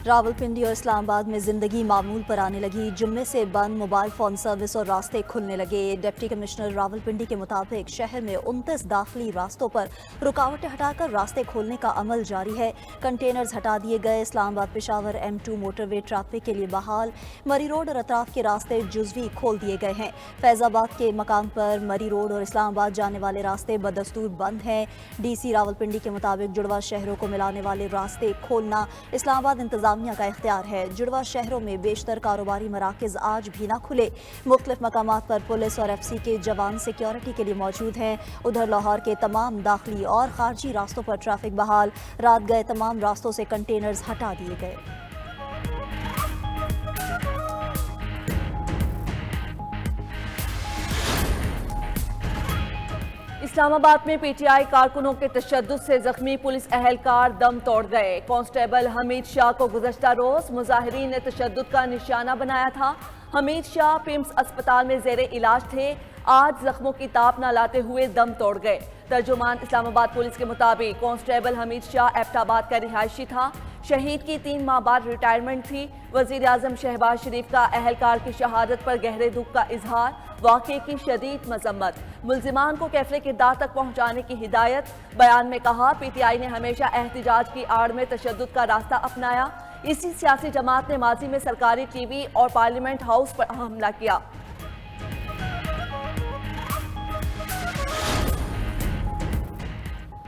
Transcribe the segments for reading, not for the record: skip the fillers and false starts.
रावलपिंडी और इस्लामाबाद में जिंदगी मामूल पर आने लगी। जुम्मे से बंद मोबाइल फोन सर्विस और रास्ते खुलने लगे। डिप्टी कमिश्नर रावलपिंडी के मुताबिक शहर में 29 दाखिली रास्तों पर रुकावटें हटाकर रास्ते खोलने का अमल जारी है। कंटेनर्स हटा दिए गए। Islamabad Peshawar M2 motorway traffic के लिए बहाल। मरी रोड और अतराफ के रास्ते जुजवी खोल दिए गए हैं। फैजाबाद के मकाम पर मरी रोड और इस्लामाबाद जाने वाले रास्ते बदस्तूर बंद हैं। DC रावलपिंडी के मुताबिक जुड़वा शहरों को मिलाने वाले रास्ते खोलना इस्लामाबाद इंतजामिया का इख्तियार है। जुड़वा शहरों में बेशतर कारोबारी मराकज आज भी ना खुले। मुख्तलिफ मकामात पर पुलिस और FC के जवान सिक्योरिटी के लिए मौजूद हैं। उधर लाहौर के तमाम दाखिली और खारजी रास्तों पर ट्रैफिक बहाल। रात गए तमाम रास्तों से कंटेनर्स हटा दिए गए। इस्लामाबाद में PTI कारकुनों के तशद्दुद से जख्मी पुलिस अहलकार दम तोड़ गए। कांस्टेबल हमीद शाह को गुज़श्ता रोज मुजाहिरीन ने तशद्दुद का निशाना बनाया था। हमीद शाह पिम्स अस्पताल में ज़ेरे इलाज थे। आज जख्मों की ताप न लाते हुए दम तोड़ गए। तर्जुमान इस्लामाबाद पुलिस के मुताबिक कांस्टेबल हमीद शाह एबटाबाद का रिहायशी था। शहीद की 3 माह बाद रिटायरमेंट थी। वज़ीर आज़म शहबाज शरीफ का अहलकार की शहादत पर गहरे दुख का इजहार। वाक़े की शदीद मजम्मत। मुल्जिमान को कैफरे किरदार तक पहुँचाने की हिदायत। बयान में कहा PTI ने हमेशा एहतिजाज की आड़ में तशद्दुद का रास्ता अपनाया। इसी सियासी जमात ने माजी में सरकारी TV और पार्लियामेंट हाउस पर हमला किया।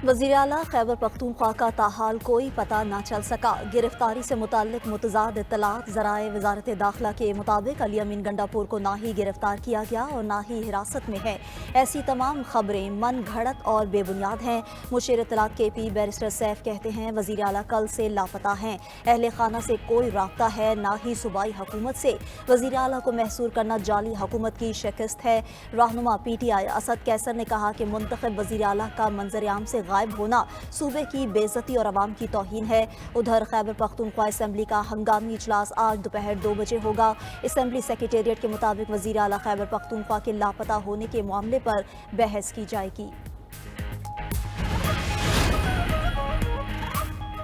वज़ीर आला खैबर पख्तूनख्वा का ताहाल कोई पता न चल सका। गिरफ्तारी से मुताल्लिक मुतज़ाद इत्तलात ज़राए वज़ारत दाखिला के मुताबिक अली अमीन गंडापुर को ना ही गिरफ्तार किया गया और ना ही हिरासत में है। ऐसी तमाम खबरें मन घड़त और बेबुनियाद हैं। मुशीर इत्तलात KP बैरिस्टर सैफ कहते हैं वज़ीर आला कल से लापता हैं। अहले खाना से कोई राब्ता है ना ही सूबाई हुकूमत से। वज़ीर आला को महसूर करना जाली हुकूमत की शिकस्त है। रहनुमा PTI असद कैसर ने कहा कि मुंतखब वज़ीर आला का मंजर आम से गायब होना सूबे की बेइज्जती और अवाम की तौहीन है। उधर खैबर पख्तूनख्वा असेंबली का हंगामी इजलास आज दोपहर 2 बजे होगा। असेंबली सेक्रेटेरिएट के मुताबिक वज़ीर आला खैबर पख्तूनख्वा के लापता होने के मामले पर बहस की जाएगी।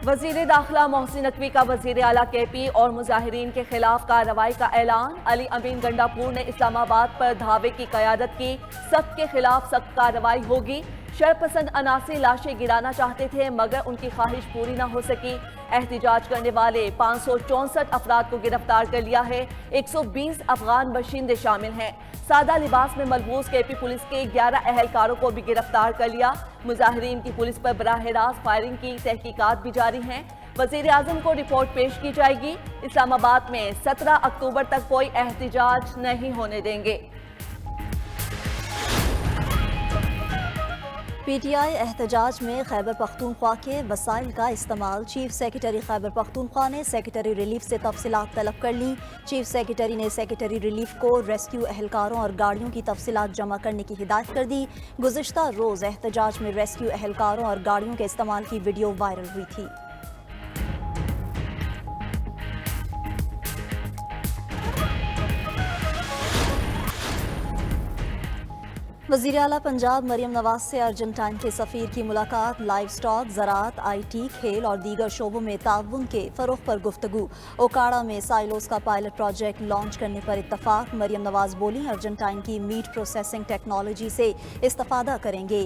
वज़ीर दाखिला मोहसिन नकवी का वज़ीर आला KP और मुजाहिरीन के खिलाफ कार्रवाई का ऐलान। अली अमीन गंडापुर ने इस्लामाबाद पर धावे की क़यादत की। सख्त के खिलाफ सख्त कार्रवाई होगी। शरपसंद अनासी लाशें गिराना चाहते थे मगर उनकी ख्वाहिश पूरी ना हो सकी। एहतिजाज करने वाले 564 अफराद को गिरफ्तार कर लिया है। 120 अफगान बाशिंदे शामिल हैं। सादा लिबास में मलबूस KP पुलिस के 11 अहलकारों को भी गिरफ्तार कर लिया। मुजाहिरीन की पुलिस पर बराह रास्त फायरिंग की तहकीकात भी जारी हैं। वज़ीर आज़म को रिपोर्ट पेश की जाएगी। इस्लामाबाद में 17 अक्टूबर तक कोई एहतिजाज नहीं होने देंगे। PTI एहतजाज में खैबर पख्तूनख्वा के वसाइल का इस्तेमाल। चीफ सेक्रेटरी खैबर पख्तूनख्वा ने सेक्रेटरी रिलीफ से तफसीलात तलब कर ली। चीफ सेक्रेटरी ने सेक्रेटरी रिलीफ को रेस्क्यू एहलकारों और गाड़ियों की तफसीलात जमा करने की हिदायत कर दी। गुज़िश्ता रोज़ एहतजाज में रेस्क्यू एहलकारों और गाड़ियों के इस्तेमाल की वीडियो वायरल हुई थी। वज़ीर आला पंजाब मरियम नवाज से अर्जेंटाइन के सफ़ीर की मुलाकात। लाइव स्टॉक, ज़राअत, IT, खेल और दीगर शोबों में ताउन के फ़रोग़ पर गुफ्तगू। ओकाड़ा में साइलोस का पायलट प्रोजेक्ट लॉन्च करने पर इत्तफ़ाक़। मरियम नवाज बोली अर्जेंटाइन की मीट प्रोसेसिंग टेक्नोलॉजी से इस्तिफ़ादा करेंगे।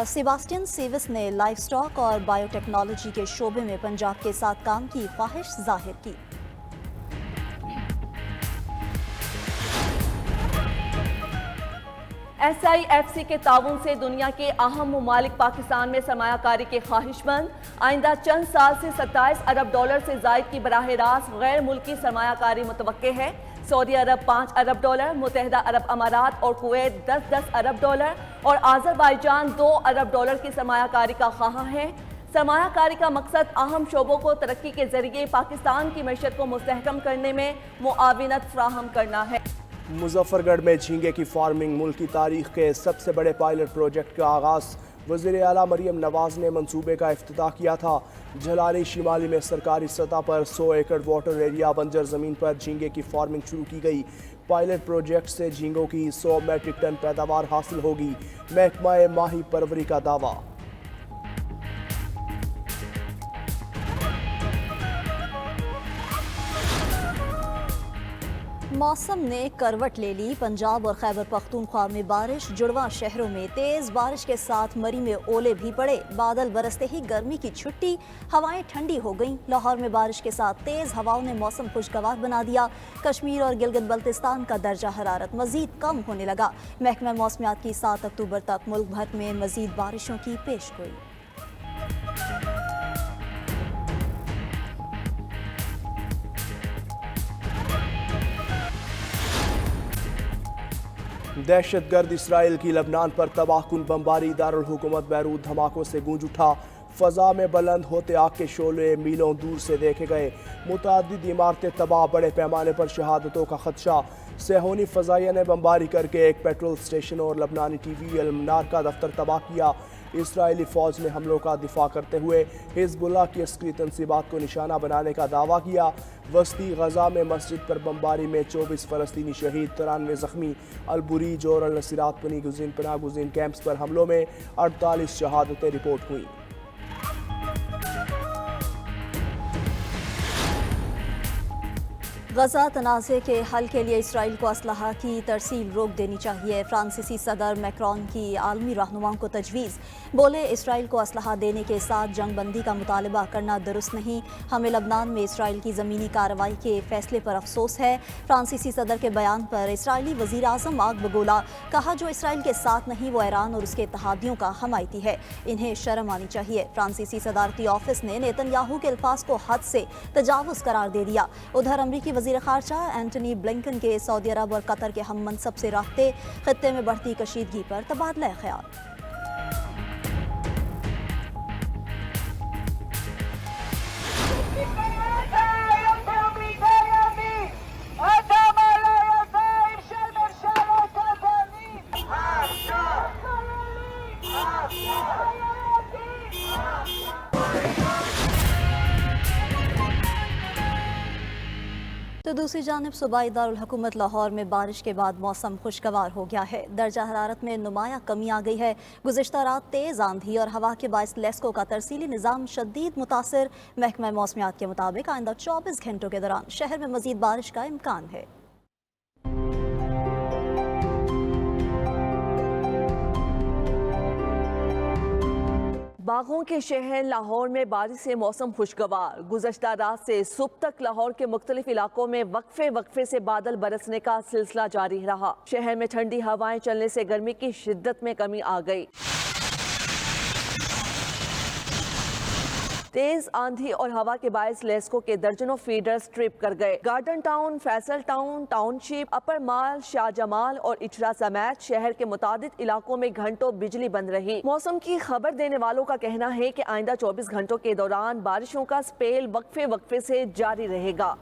सेबास्टियन सेविस ने लाइव स्टॉक और बायोटेक्नोलॉजी के शोबे में पंजाब के साथ काम की ख्वाहिश ज़ाहिर की। SIFC के ताउन से दुनिया के अहम ममालिक पाकिस्तान में सरमायाकारी के ख्वाहिशमंद। आइंदा चंद साल से 27 अरब डॉलर से ज़ायद की बराह रास्त गैर मुल्की सरमायाकारी मुतवक्के है। सऊदी अरब 5 अरब डॉलर, मुत्तहिदा अरब अमारात और कुवैत 10-10 अरब डॉलर और आज़रबाईजान 2 अरब डॉलर की सरमायाकारी का ख्वाह है। सरमायाकारी का मकसद अहम शोबों को तरक्की के जरिए पाकिस्तान की मैशत को मुस्तहकम करने में मुआविनत फ्राहम करना है। मुजफ्फरगढ़ में झींगे की फार्मिंग मुल्क की तारीख के सबसे बड़े पायलट प्रोजेक्ट का आगाज़। वज़ीर आला मरियम नवाज ने मंसूबे का इफ्तिताह किया था। झलानी शिमाली में सरकारी सतह पर 100 एकड़ वाटर एरिया बंजर ज़मीन पर झींगे की फार्मिंग शुरू की गई। पायलट प्रोजेक्ट से झींगों की 100 मेट्रिक टन पैदावार हासिल होगी। महकमा माही परवरी का दावा। मौसम ने करवट ले ली। पंजाब और खैबर पख्तूनख्वा में बारिश, जुड़वा शहरों में तेज बारिश के साथ मरी में ओले भी पड़े। बादल बरसते ही गर्मी की छुट्टी, हवाएं ठंडी हो गईं। लाहौर में बारिश के साथ तेज हवाओं ने मौसम खुशगवार बना दिया। कश्मीर और गिलगित बल्तिस्तान का दर्जा हरारत मजीद कम होने लगा। महकमा मौसमियात की 7 अक्टूबर तक मुल्क भर में मजीद बारिशों की पेशगोई। दहशतगर्द इसराइल की लबनान पर तबाहकुन बमबारी, दारुल हुकूमत बैरूत धमाकों से गूंज उठा। फ़ज़ा में बुलंद होते आग के शोले मीलों दूर से देखे गए। मुतअद्दिद इमारतें तबाह, बड़े पैमाने पर शहादतों का खदशा। सेहोनी फ़ज़ाइया ने बमबारी करके एक पेट्रोल स्टेशन और लबनानी TV अल-मनार का दफ्तर तबाह किया। इसराइली फ़ौज ने हमलों का दिफा करते हुए हिज़्बुल्लाह की अस्करी तंसीबात को निशाना बनाने का दावा किया। वस्ती गजा में मस्जिद पर बमबारी में 24 फ़लस्तीनी शहीद, 93 ज़ख्मी। अल-बुरीज और अल-नसीरात पनाह गुज़ीन कैंप्स पर हमलों में 48 शहादतें रिपोर्ट हुई। गजा तनाज़े के हल के लिए इसराइल को असलहा की तरसील रोक देनी चाहिए। फ्रांसीसी सदर मैक्रोन की आलमी रहनुमाओं को तजवीज़। बोले, इसराइल को असलहा देने के साथ जंग बंदी का मुतालबा करना दुरुस्त नहीं। हमें लबनान में इसराइल की ज़मीनी कार्रवाई के फैसले पर अफसोस है। फ्रांसीसी सदर के बयान पर इसराइली वज़ीर आज़म आग बगोला। कहा, जो इसराइल के साथ नहीं वो ईरान और उसके इत्तेहादियों का हमायती है। इन्हें शर्म आनी चाहिए। फ्रांसीसी सदारती ऑफिस ने नेतन्याहू के अल्फाज को हद से तजावुज़ करार दे दिया। उधर अमरीकी वज़ीर ख़ारजा एंटनी ब्लिंकन के सऊदी अरब और कतर के हम मनसब से राब्ते, खित्ते में बढ़ती कशीदगी पर तबादला ख्याल। तो दूसरी जानिब सूबाई दारुल हुकूमत लाहौर में बारिश के बाद मौसम खुशगवार हो गया है। दर्जा हरारत में नुमाया कमी आ गई है। गुज़िश्ता रात तेज़ आंधी और हवा के बायस लेस्को का तरसीली निज़ाम शदीद मुतासिर। महकमा मौसमियात के मुताबिक आइंदा 24 घंटों के दौरान शहर में मज़ीद बारिश का इम्कान है। बागों के शहर लाहौर में बारिश से मौसम खुशगवार। गुज़श्ता रात से सुबह तक लाहौर के मुख्तलिफ इलाकों में वक्फे से बादल बरसने का सिलसिला जारी रहा। शहर में ठंडी हवाएं चलने से गर्मी की शिद्दत में कमी आ गई। तेज आंधी और हवा के बायस लेस्को के दर्जनों फीडर्स ट्रिप कर गए। Garden town, Faisal town, township, upper mall, Shah Jamal और इचरा समेत शहर के मुतादिद इलाकों में घंटों बिजली बंद रही। मौसम की खबर देने वालों का कहना है कि आइंदा 24 घंटों के दौरान बारिशों का स्पेल वक्फे से जारी रहेगा।